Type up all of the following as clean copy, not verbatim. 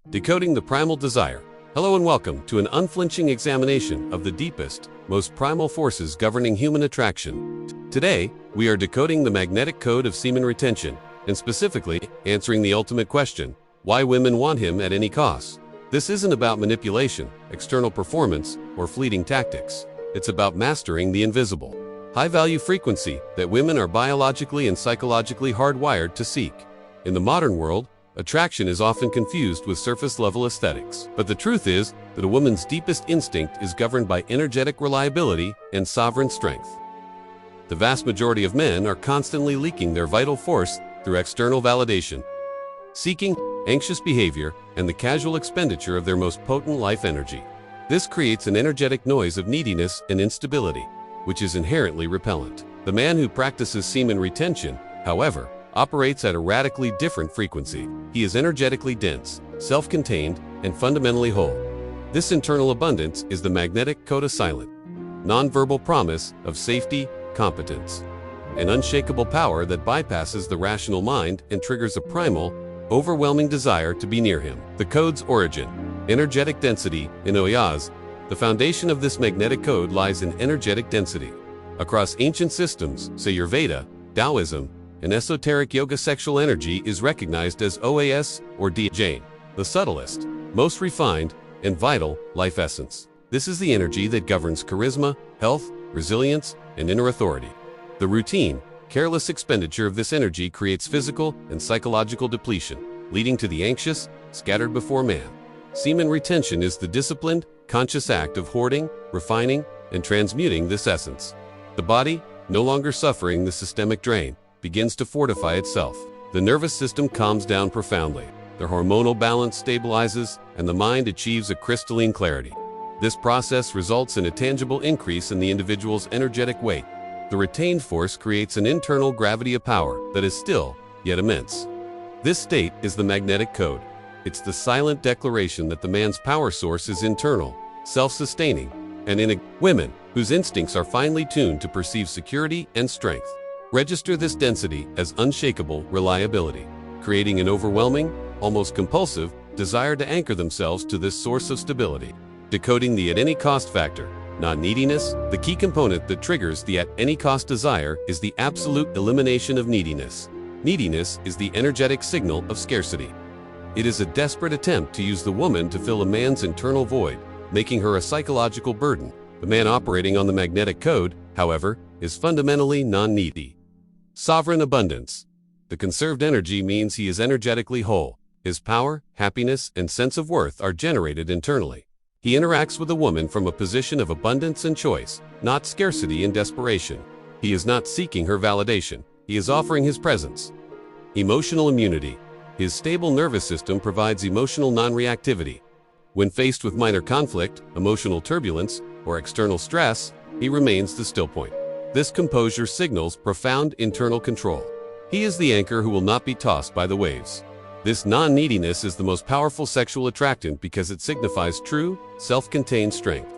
Decoding the Primal Desire. Hello and welcome to an unflinching examination of the deepest, most primal forces governing human attraction. Today, we are decoding the magnetic code of semen retention, and specifically, answering the ultimate question, why women want him at any cost. This isn't about manipulation, external performance, or fleeting tactics. It's about mastering the invisible, high-value frequency that women are biologically and psychologically hardwired to seek. In the modern world, attraction is often confused with surface-level aesthetics. But the truth is that a woman's deepest instinct is governed by energetic reliability and sovereign strength. The vast majority of men are constantly leaking their vital force through external validation, seeking, anxious behavior, and the casual expenditure of their most potent life energy. This creates an energetic noise of neediness and instability, which is inherently repellent. The man who practices semen retention, however, operates at a radically different frequency. He is energetically dense, self-contained, and fundamentally whole. This internal abundance is the magnetic coda silent, non-verbal promise of safety, competence, an unshakable power that bypasses the rational mind and triggers a primal, overwhelming desire to be near him. The code's origin. Energetic density. In Oyaz, the foundation of this magnetic code lies in energetic density. Across ancient systems, say Ayurveda, Taoism, and esoteric yoga, sexual energy is recognized as OAS or DJ, the subtlest, most refined, and vital life essence. This is the energy that governs charisma, health, resilience, and inner authority. The routine, careless expenditure of this energy creates physical and psychological depletion, leading to the anxious, scattered before man. Semen retention is the disciplined, conscious act of hoarding, refining, and transmuting this essence. The body, no longer suffering the systemic drain, begins to fortify itself. The nervous system calms down profoundly. The hormonal balance stabilizes, and the mind achieves a crystalline clarity. This process results in a tangible increase in the individual's energetic weight. The retained force creates an internal gravity of power that is still, yet immense. This state is the magnetic code. It's the silent declaration that the man's power source is internal, self-sustaining, and in women whose instincts are finely tuned to perceive security and strength register this density as unshakable reliability, creating an overwhelming, almost compulsive, desire to anchor themselves to this source of stability. Decoding the at-any-cost factor, not neediness. The key component that triggers the at-any-cost desire is the absolute elimination of neediness. Neediness is the energetic signal of scarcity. It is a desperate attempt to use the woman to fill a man's internal void, making her a psychological burden. The man operating on the magnetic code, however, is fundamentally non-needy. Sovereign abundance. The conserved energy means he is energetically whole. His power, happiness, and sense of worth are generated internally. He interacts with a woman from a position of abundance and choice, not scarcity and desperation. He is not seeking her validation. He is offering his presence. Emotional immunity. His stable nervous system provides emotional non-reactivity. When faced with minor conflict, emotional turbulence, or external stress, he remains the still point. This composure signals profound internal control. He is the anchor who will not be tossed by the waves. This non-neediness is the most powerful sexual attractant because it signifies true, self-contained strength.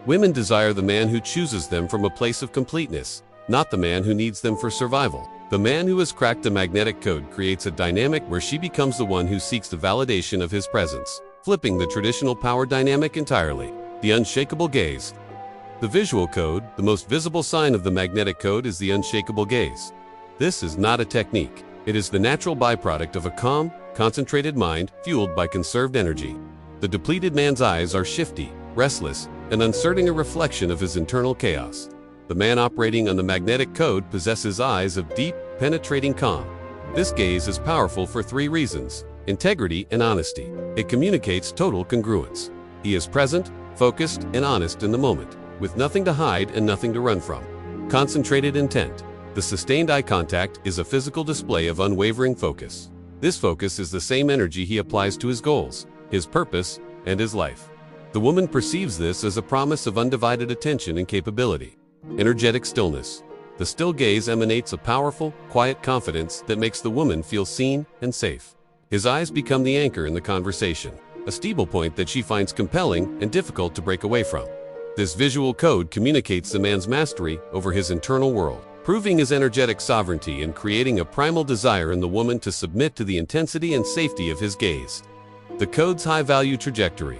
Women desire the man who chooses them from a place of completeness, not the man who needs them for survival. The man who has cracked the magnetic code creates a dynamic where she becomes the one who seeks the validation of his presence, flipping the traditional power dynamic entirely. The unshakable gaze. The visual code, the most visible sign of the magnetic code, is the unshakable gaze. This is not a technique. It is the natural byproduct of a calm, concentrated mind fueled by conserved energy. The depleted man's eyes are shifty, restless, and uncertain, a reflection of his internal chaos. The man operating on the magnetic code possesses eyes of deep, penetrating calm. This gaze is powerful for three reasons: integrity and honesty. It communicates total congruence. He is present, focused, and honest in the moment, with nothing to hide and nothing to run from. Concentrated intent. The sustained eye contact is a physical display of unwavering focus. This focus is the same energy he applies to his goals, his purpose, and his life. The woman perceives this as a promise of undivided attention and capability. Energetic stillness. The still gaze emanates a powerful, quiet confidence that makes the woman feel seen and safe. His eyes become the anchor in the conversation, a stable point that she finds compelling and difficult to break away from. This visual code communicates the man's mastery over his internal world, proving his energetic sovereignty and creating a primal desire in the woman to submit to the intensity and safety of his gaze. The code's high-value trajectory.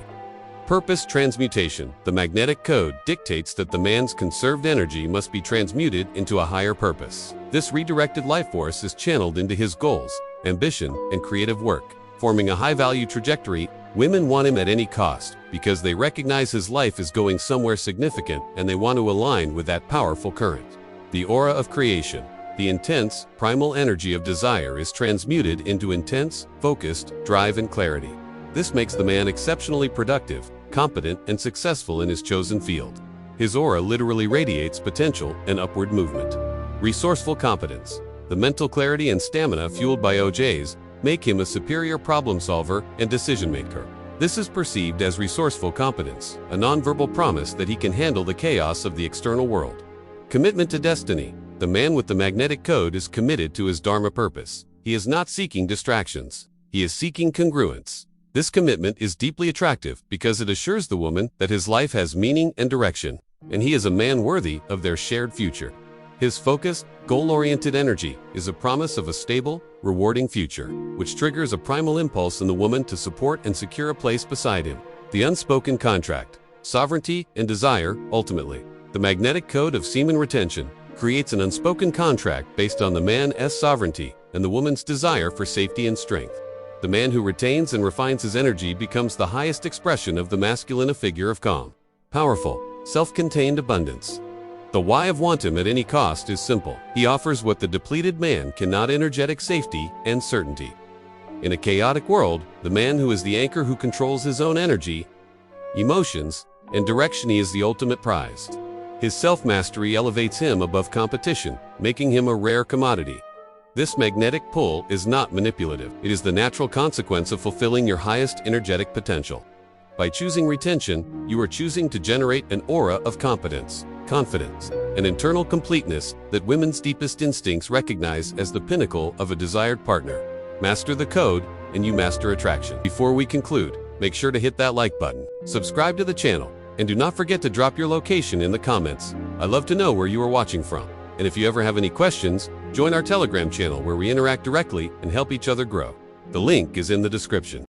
Purpose transmutation. The magnetic code dictates that the man's conserved energy must be transmuted into a higher purpose. This redirected life force is channeled into his goals, ambition, and creative work. Forming a high-value trajectory, women want him at any cost because they recognize his life is going somewhere significant and they want to align with that powerful current. The aura of creation. The intense, primal energy of desire is transmuted into intense, focused drive and clarity. This makes the man exceptionally productive, competent, and successful in his chosen field. His aura literally radiates potential and upward movement. Resourceful competence. The mental clarity and stamina fueled by OJs make him a superior problem solver and decision maker. This is perceived as resourceful competence, a nonverbal promise that he can handle the chaos of the external world. Commitment to destiny. The man with the magnetic code is committed to his dharma purpose. He is not seeking distractions. He is seeking congruence. This commitment is deeply attractive because it assures the woman that his life has meaning and direction, and he is a man worthy of their shared future. His focused, goal-oriented energy is a promise of a stable, rewarding future, which triggers a primal impulse in the woman to support and secure a place beside him. The unspoken contract. Sovereignty and desire, ultimately. The magnetic code of semen retention creates an unspoken contract based on the man's sovereignty and the woman's desire for safety and strength. The man who retains and refines his energy becomes the highest expression of the masculine, a figure of calm, powerful, self-contained abundance. The why of want him at any cost is simple. He offers what the depleted man cannot: energetic safety and certainty. In a chaotic world, the man who is the anchor, who controls his own energy, emotions, and direction, he is the ultimate prize. His self-mastery elevates him above competition, making him a rare commodity. This magnetic pull is not manipulative. It is the natural consequence of fulfilling your highest energetic potential. By choosing retention, you are choosing to generate an aura of competence, confidence, and internal completeness that women's deepest instincts recognize as the pinnacle of a desired partner. Master the code, and you master attraction. Before we conclude, make sure to hit that like button, subscribe to the channel, and do not forget to drop your location in the comments. I'd love to know where you are watching from. And if you ever have any questions, join our Telegram channel where we interact directly and help each other grow. The link is in the description.